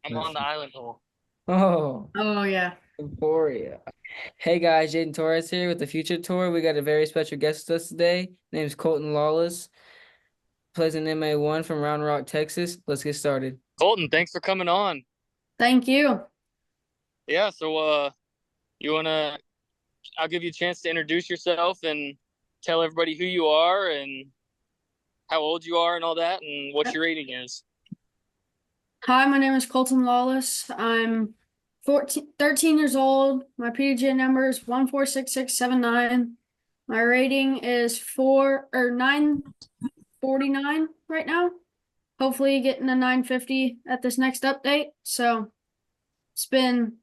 I'm Let's on the see. island hole. Oh, Oh yeah. Euphoria. Hey guys, Jayden Torres here with the Future Tour. We got a very special guest with us today. Name's Colton Lawless. Plays in MA1 from Round Rock, Texas. Let's get started. Colton, thanks for coming on. Thank you. Yeah, so you wanna I'll give you a chance to introduce yourself and tell everybody who you are and how old you are and all that and what your rating is. Hi, my name is Colton Lawless. I'm 13 years old. My PDJ number is 146679. My rating is 949 right now. Hopefully getting a 950 at this next update. So it's been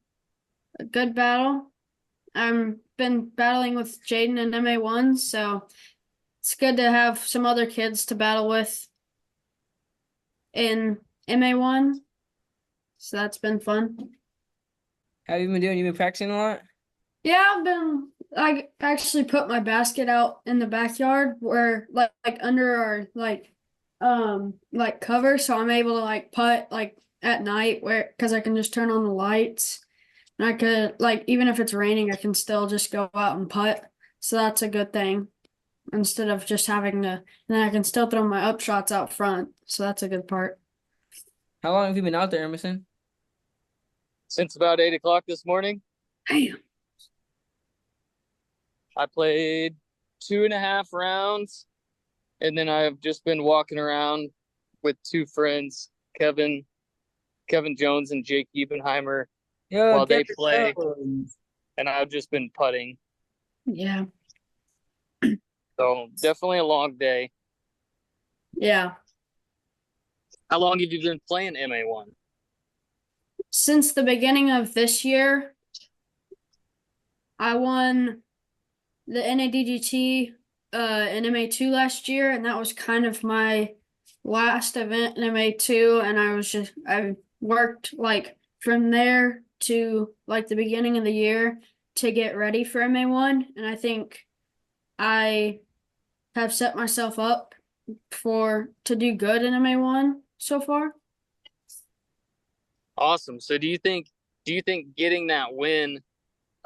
a good battle. I've been battling with Jayden in MA1, so it's good to have some other kids to battle with in MA1. So that's been fun. How have you been doing? You been practicing a lot? Yeah, I actually put my basket out in the backyard where like under our like cover, so I'm able to like putt like at night where because I can just turn on the lights and I could like even if it's raining, I can still just go out and putt. So that's a good thing instead of just having to, and then I can still throw my up shots out front. So that's a good part. How long have you been out there, Emerson? Since about 8 o'clock this morning, Damn. I played 2.5 rounds and then I've just been walking around with two friends, Kevin Jones and Jake Ebenheimer, Yo, while they Kevin play, Jones. and I've just been putting. Yeah. So definitely a long day. Yeah. How long have you been playing MA1? Since the beginning of this year, I won the NADGT in MA2 last year, and that was kind of my last event in MA2, and I worked like from there to like the beginning of the year to get ready for MA1, and I think I have set myself up for to do good in MA1 so far. Awesome. So do you think getting that win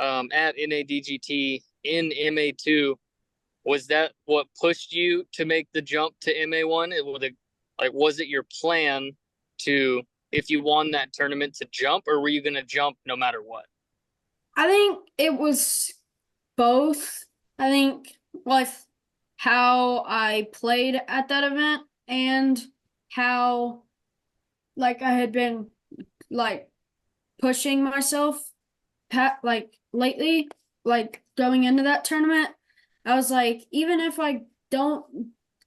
at NADGT in MA2, was that what pushed you to make the jump to MA1? Was it your plan to, if you won that tournament, to jump, or were you going to jump no matter what? I think it was both. I think with how I played at that event and how like I had been like pushing myself like lately, like going into that tournament, I was like, even if I don't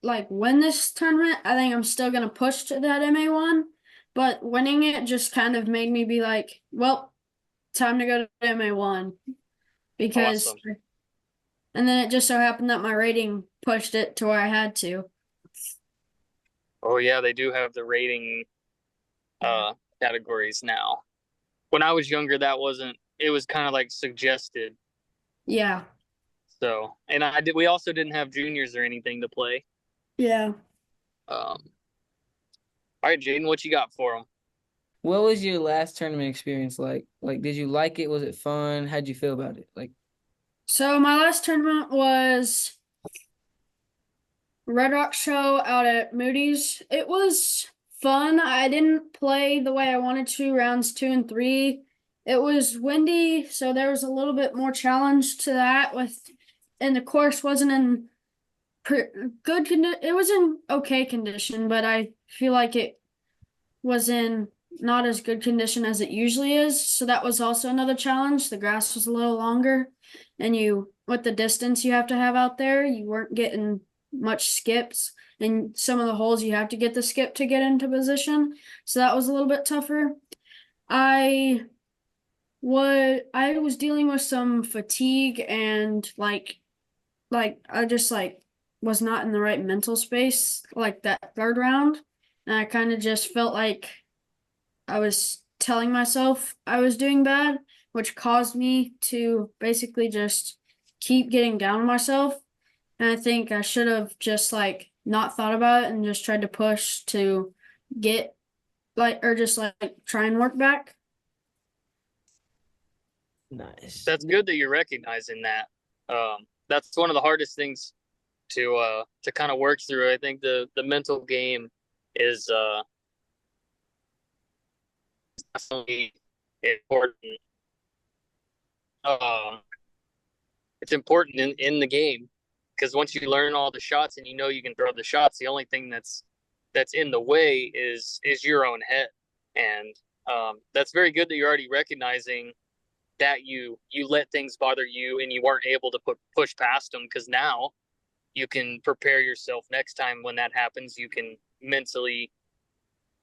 like win this tournament, I think I'm still gonna push to that MA1. But winning it just kind of made me be like, well, time to go to MA1 because Awesome. and then it just so happened that my rating pushed it to where I had to. Oh yeah, they do have the rating uh categories now. When I was younger, that wasn't, it was kind of like suggested. Yeah. So, and we also didn't have juniors or anything to play. Yeah. Um, all right, Jayden, what you got for them? What was your last tournament experience like? Like, did you like it? Was it fun? How'd you feel about it? Like, So my last tournament was Red Rock Show out at Moody's. It was fun. I didn't play the way I wanted to rounds 2 and 3. It was windy, so there was a little bit more challenge to that and the course wasn't in good condition. It was in okay condition, but I feel like it was in not as good condition as it usually is. So that was also another challenge. The grass was a little longer, and with the distance you have to have out there, you weren't getting much skips. And some of the holes you have to get the skip to get into position. So that was a little bit tougher. I I was dealing with some fatigue and like I just like was not in the right mental space like that third round. And I kind of just felt like I was telling myself I was doing bad, which caused me to basically just keep getting down on myself. And I think I should have just like not thought about it and just tried to push to get or just like try and work back. Nice. That's good that you're recognizing that. That's one of the hardest things to kind of work through. I think the mental game is definitely important. It's important in the game because once you learn all the shots and you know you can throw the shots, the only thing that's in the way is your own head. And that's very good that you're already recognizing that you let things bother you and you weren't able to push past them, because now you can prepare yourself next time when that happens. You can mentally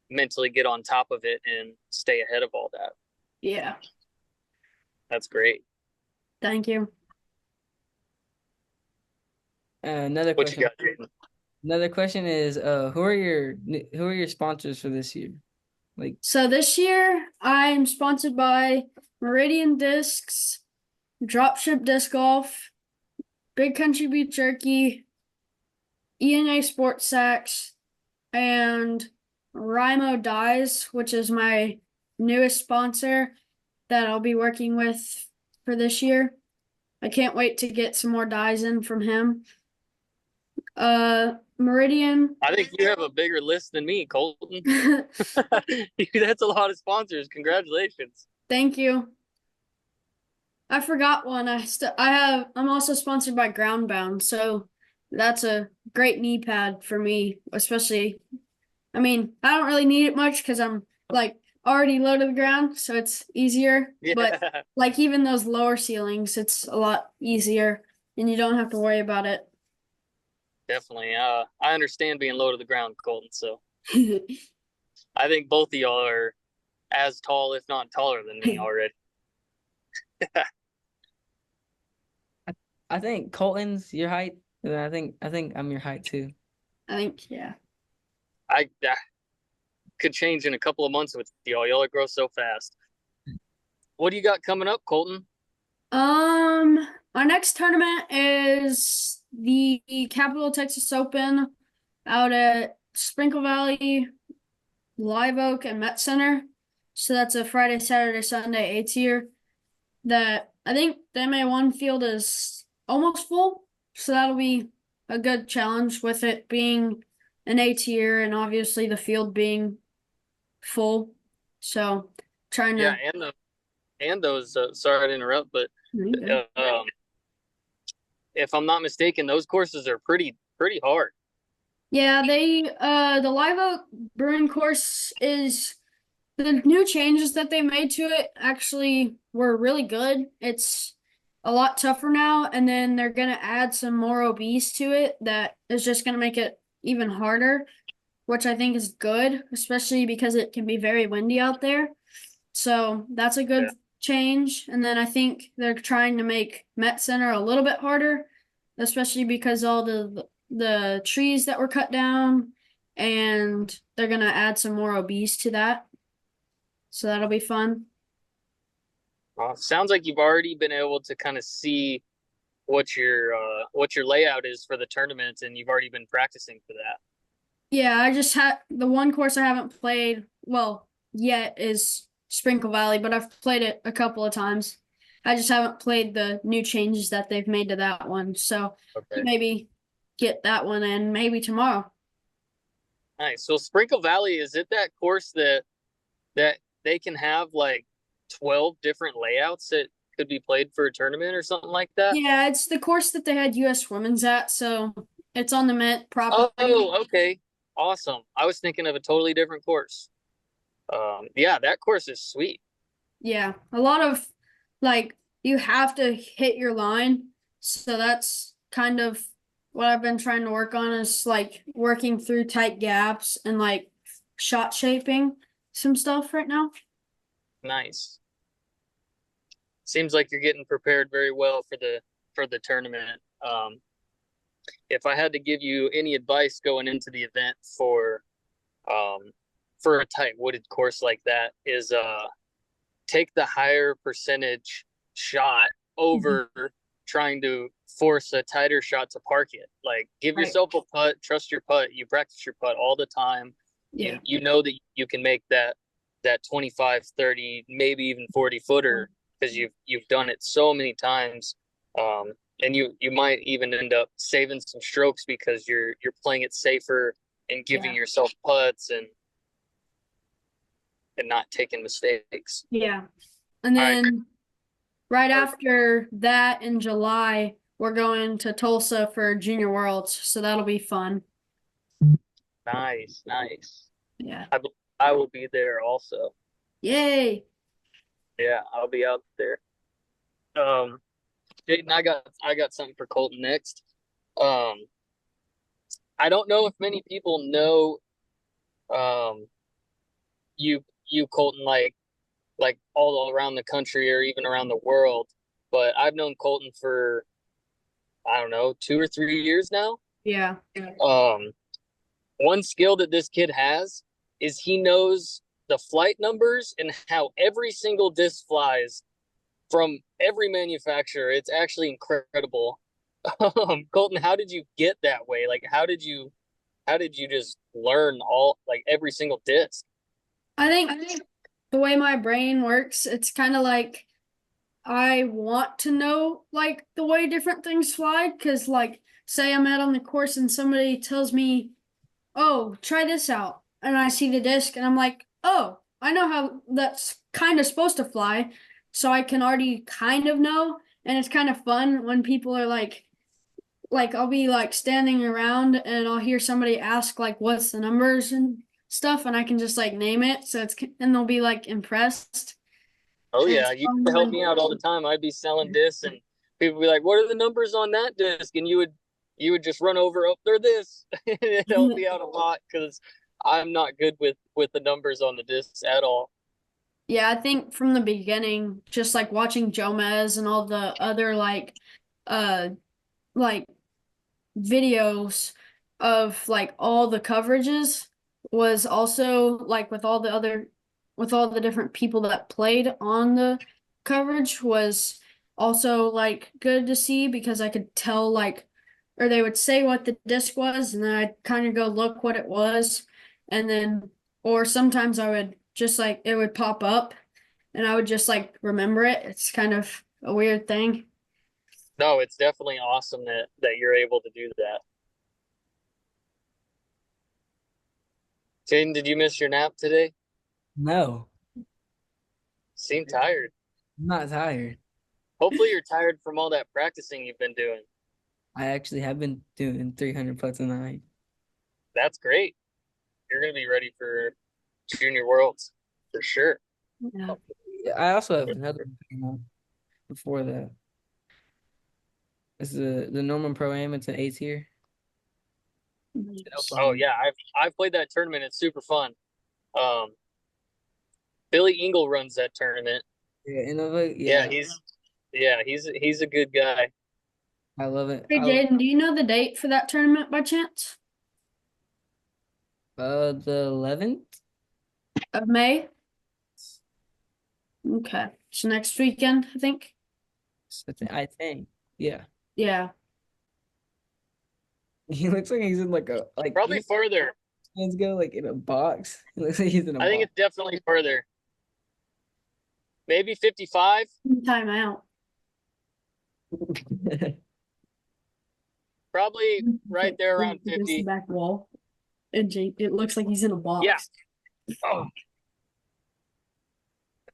get on top of it and stay ahead of all that. Yeah. That's great. Thank you. Another What question. you got, Jayden? Another question is, who are your sponsors for this year? Like, So this year I'm sponsored by Meridian Discs, Dropship Disc Golf, Big Country Beef Jerky, ENA Sports Sacks, and Rimo Dyes, which is my newest sponsor that I'll be working with for this year. I can't wait to get some more dyes in from him. Meridian. I think you have a bigger list than me, Colton. That's a lot of sponsors. Congratulations. Thank you. I forgot one. I'm also sponsored by Groundbound, so that's a great knee pad for me, especially. I mean, I don't really need it much because I'm like already low to the ground, so it's easier. Yeah. But like even those lower ceilings, it's a lot easier and you don't have to worry about it. Definitely. I understand being low to the ground, Colton. So I think both of y'all are as tall, if not taller than me already. I think Colton's your height, and I think I'm your height too. I think, yeah. I could change in a couple of months with y'all. Y'all grow so fast. What do you got coming up, Colton? Our next tournament is the Capital Texas Open out at Sprinkle Valley, Live Oak, and Met Center. So that's a Friday, Saturday, Sunday A tier. That I think the MA1 field is almost full, so that'll be a good challenge with it being an A tier and obviously the field being full. So trying to and those sorry to interrupt, but if I'm not mistaken, those courses are pretty hard. Yeah, the Live Oak Brewing course is the new changes that they made to it actually were really good. It's a lot tougher now, and then they're gonna add some more OBs to it that is just gonna make it even harder, which I think is good, especially because it can be very windy out there. So that's a good change. And then I think they're trying to make Met Center a little bit harder, especially because all the trees that were cut down, and they're gonna add some more OBs to that. So that'll be fun. Sounds like you've already been able to kind of see what your layout is for the tournament, and you've already been practicing for that. Yeah, I just had the one course I haven't played yet is Sprinkle Valley, but I've played it a couple of times. I just haven't played the new changes that they've made to that one. So maybe get that one in maybe tomorrow. Nice. So Sprinkle Valley, is it that course that they can have like 12 different layouts that could be played for a tournament or something like that? Yeah, it's the course that they had US Women's at, so it's on the Mint property. Oh, okay. Awesome. I was thinking of a totally different course. Yeah, that course is sweet. Yeah, a lot of you have to hit your line, so that's kind of what I've been trying to work on is like working through tight gaps and like shot shaping some stuff right now. Nice. Seems like you're getting prepared very well for the tournament. If I had to give you any advice going into the event for a tight wooded course like that, is take the higher percentage shot over trying to force a tighter shot to park it. Like, give yourself a putt, trust your putt. You practice your putt all the time. Yeah. You know that you can make that 25, 30, maybe even 40 footer because you've done it so many times. And you might even end up saving some strokes because you're playing it safer and giving yourself putts and not taking mistakes. Yeah. And then right after that in July, we're going to Tulsa for Junior Worlds, so that'll be fun. Nice. Yeah. I will be there also. Yay. Yeah, I'll be out there. Jayden, I got something for Colton next. I don't know if many people know you Colton like all around the country or even around the world, but I've known Colton for I don't know 2 or 3 years now. Yeah. One skill that this kid has is he knows the flight numbers and how every single disc flies from every manufacturer. It's actually incredible. Colton, how did you get that way? Like, how did you just learn all like every single disc? I think the way my brain works, it's kind of like I want to know like the way different things fly because like say I'm out on the course and somebody tells me, "Oh, try this out." And I see the disc and I'm like, "Oh, I know how that's kind of supposed to fly." So I can already kind of know, and it's kind of fun when people are like I'll be like standing around and I'll hear somebody ask like what's the numbers and stuff and I can just like name it so it's and they'll be like impressed. Oh And yeah, it's you used fun to help when me out all the time. I'd be selling discs and people would be like, "What are the numbers on that disc?" And you would just run over, "Oh, they're this." It helped me out a lot because I'm not good with the numbers on the discs at all. Yeah, I think from the beginning, just like watching Jomez and all the other uh like videos of like all the coverages was also like with all the different people that played on the coverage was also like good to see because I could tell like or they would say what the disc was and then I'd kind of go look what it was and then or sometimes I would just like it would pop up and I would just like remember it. It's kind of a weird thing. No, it's definitely awesome that you're able to do that. Jayden, did you miss your nap today? No, Seem tired. I'm not tired. Hopefully you're tired from all that practicing you've been doing. I actually have been doing 300 putts a night. That's great. You're gonna be ready for Junior Worlds for sure. Yeah. I also have another one coming up before that. It's the Norman Pro Am. It's an A tier. Oh yeah, I've played that tournament. It's super fun. Um, Billy Engel runs that tournament. Yeah, He's a good guy. I love it. Hey Jayden, do you know the date for that tournament by chance? The 11th. Of May? Okay. So next weekend, I think. I think. Yeah. Yeah. He looks like he's in like a Probably further. hands go like in a box. He looks like he's in a I think box. it's definitely further. Maybe 55. Time out. Probably right there around 50. Back wall. And Jay, it looks like he's in a box. Yeah. Oh,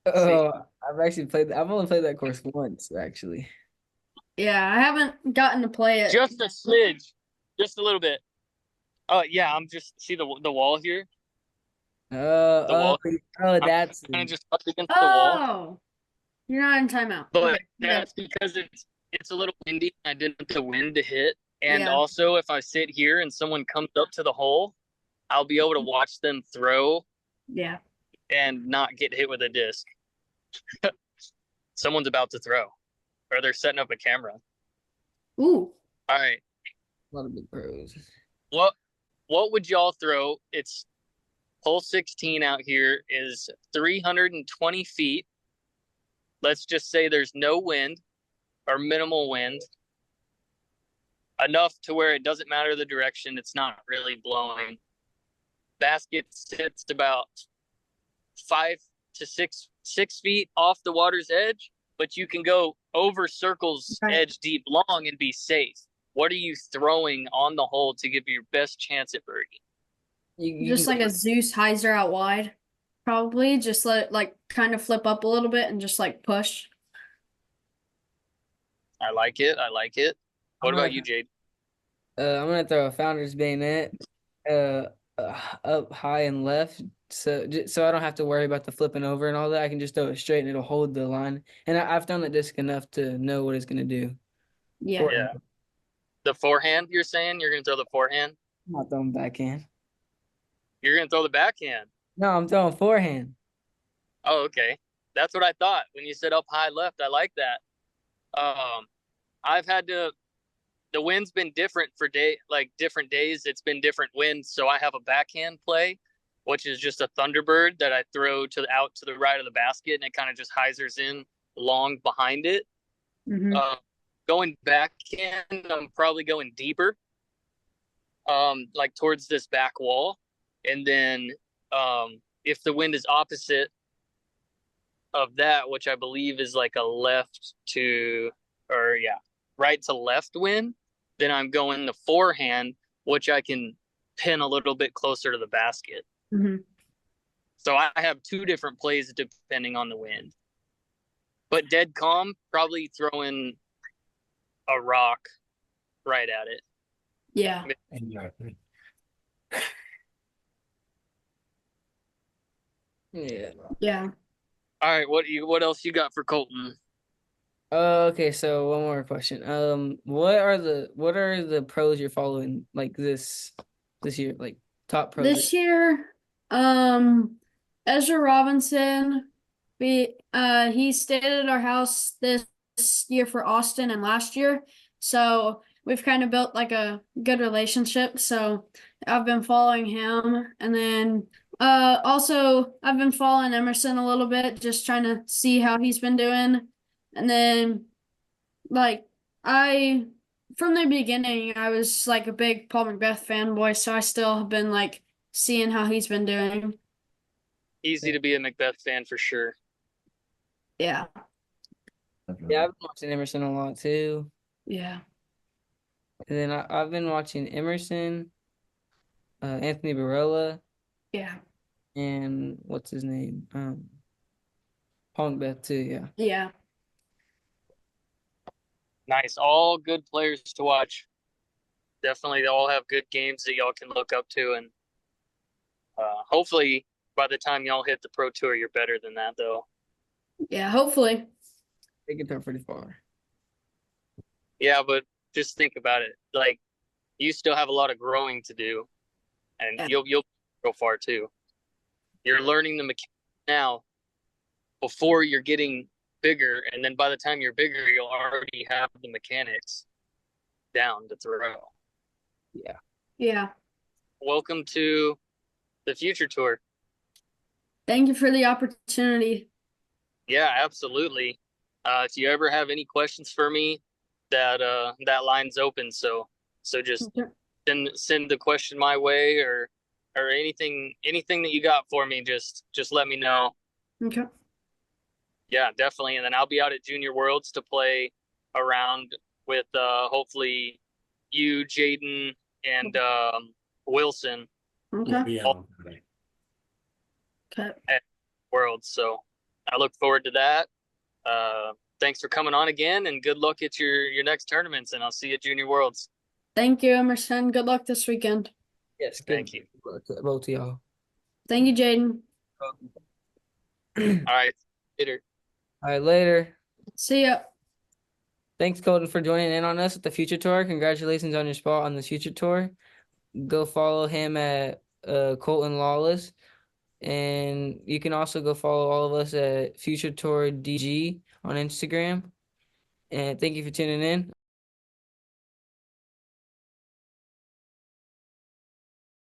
Oh, I've only played that course once, actually. Yeah, I haven't gotten to play it. just a smidge, just a little bit. Oh yeah, I'm just see the wall here. That's Kind of just up against the wall. Oh, you're not in timeout. But Okay. that's because it's a little windy. I didn't want the wind to hit. And Yeah. also, if I sit here and someone comes up to the hole, I'll be able to watch them throw Yeah. and not get hit with a disc. Someone's about to throw, or they're setting up a camera. Ooh. All right, a lot of big pros. what would y'all throw? It's hole 16 out here is 320 feet. Let's just say there's no wind or minimal wind. Enough to where it doesn't matter the direction. It's not really blowing. basket sits about 5 to 6 feet off the water's edge, but you can go over circle's edge deep long and be safe. What are you throwing on the hole to give you your best chance at birdie? Just like a Zeus hyzer out wide, probably. Just let like kind of flip up a little bit and just like push. I like it. I like it. What about you, Jade? I'm gonna throw a founder's bayonet, up high and left, so I don't have to worry about the flipping over and all that. I can just throw it straight and it'll hold the line. And I've thrown the disc enough to know what it's gonna do. Yeah. Yeah. The forehand, you're saying? You're gonna throw the forehand? I'm not throwing backhand. You're gonna throw the backhand? No, I'm throwing forehand. Oh, okay. That's what I thought when you said up high left. I like that. I've had to. The wind's been different for different days. It's been different winds, so I have a backhand play, which is just a Thunderbird that I throw out to the right of the basket, and it kind of just hyzers in long behind it. Going backhand, I'm probably going deeper, like towards this back wall, and then if the wind is opposite of that, which I believe is like a right to left wind, then I'm going the forehand, which I can pin a little bit closer to the basket. So I have two different plays depending on the wind. But dead calm, probably throwing a rock right at it. Yeah. Yeah. All right, what else you got for Colton? Okay, so one more question. What are the pros you're following like this year, like top pros? This year, Ezra Robinson, he stayed at our house this year for Austin and last year. So we've kind of built like a good relationship. So I've been following him, and then also I've been following Emerson a little bit, just trying to see how he's been doing. And then like from the beginning, I was like a big Paul Macbeth fanboy, so I still have been like seeing how he's been doing. Easy to be a Macbeth fan for sure. Yeah. Yeah, I've been watching Emerson a lot too. Yeah. And then I've been watching Emerson, Anthony Barella. Yeah. And what's his name? Paul Macbeth too, yeah. Yeah. Nice. All good players to watch. Definitely, they all have good games that y'all can look up to, and hopefully by the time y'all hit the Pro Tour, you're better than that, though. Yeah, hopefully. They can throw pretty far. Yeah, but just think about it. Like, you still have a lot of growing to do, and you'll go far too. You're learning the mechanics now before you're getting bigger, and then by the time you're bigger, you'll already have the mechanics down to throw. Yeah. Yeah. Welcome to the Future Tour. Thank you for the opportunity. Yeah, absolutely. If you ever have any questions for me, that line's open. So just send the question my way, or anything that you got for me. Just let me know. Okay. Yeah, definitely. And then I'll be out at Junior Worlds to play around with hopefully you, Jayden, and Wilson. Okay. Okay. At Worlds. So I look forward to that. Thanks for coming on again, and good luck at your next tournaments, and I'll see you at Junior Worlds. Thank you, Emerson. Good luck this weekend. Yes, thank you. Both of y'all. Thank you, Jayden. All right, later. All right, later. See ya. Thanks, Colton, for joining in on us at the Future Tour. Congratulations on your spot on the Future Tour. Go follow him at Colton Lawless. And you can also go follow all of us at Future Tour DG on Instagram. And thank you for tuning in.